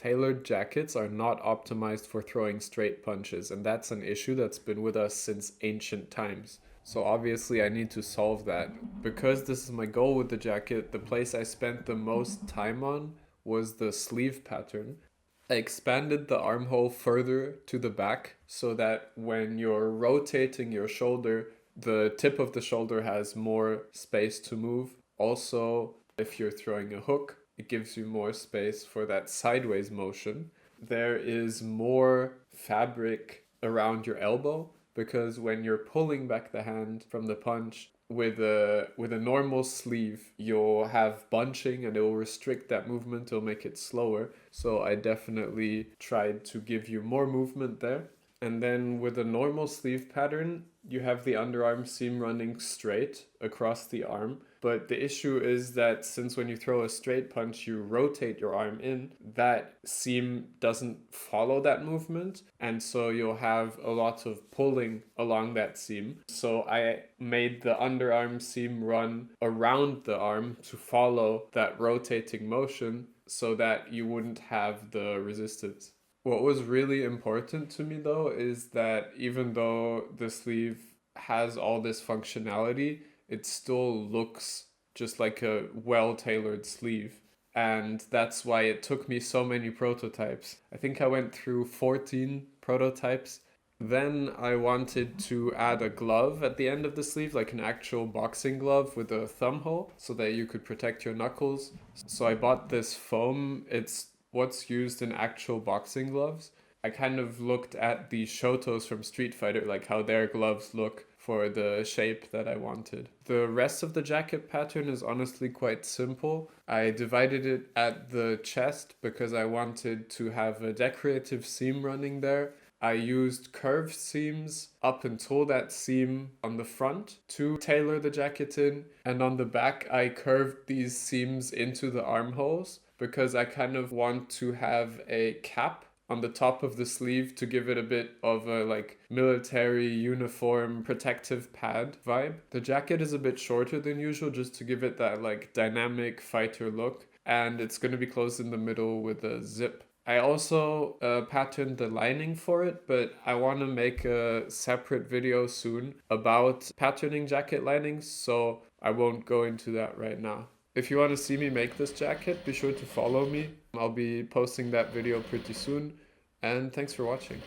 Tailored jackets are not optimized for throwing straight punches, and that's an issue that's been with us since ancient times. So obviously I need to solve that. Because this is my goal with the jacket, the place I spent the most time on was the sleeve pattern. I expanded the armhole further to the back so that when you're rotating your shoulder, the tip of the shoulder has more space to move. Also, if you're throwing a hook, it gives you more space for that sideways motion. There is more fabric around your elbow because when you're pulling back the hand from the punch with a normal sleeve, you'll have bunching and it will restrict that movement, it'll make it slower. So I definitely tried to give you more movement there. And then with a normal sleeve pattern, you have the underarm seam running straight across the arm. But the issue is that since when you throw a straight punch, you rotate your arm in, that seam doesn't follow that movement. And so you'll have a lot of pulling along that seam. So I made the underarm seam run around the arm to follow that rotating motion so that you wouldn't have the resistance. What was really important to me though is that even though the sleeve has all this functionality, it still looks just like a well-tailored sleeve. And that's why it took me so many prototypes. I think I went through 14 prototypes. Then I wanted to add a glove at the end of the sleeve, like an actual boxing glove with a thumb hole, so that you could protect your knuckles. So I bought this foam. It's what's used in actual boxing gloves. I kind of looked at the Shotos from Street Fighter, like how their gloves look for the shape that I wanted. The rest of the jacket pattern is honestly quite simple. I divided it at the chest because I wanted to have a decorative seam running there. I used curved seams up until that seam on the front to tailor the jacket in, and on the back I curved these seams into the armholes because I kind of want to have a cap on the top of the sleeve to give it a bit of a like military uniform protective pad vibe. The jacket is a bit shorter than usual just to give it that like dynamic fighter look, and it's going to be closed in the middle with a zip. I also patterned the lining for it, but I want to make a separate video soon about patterning jacket linings, so I won't go into that right now. If you want to see me make this jacket, be sure to follow me. I'll be posting that video pretty soon, and thanks for watching.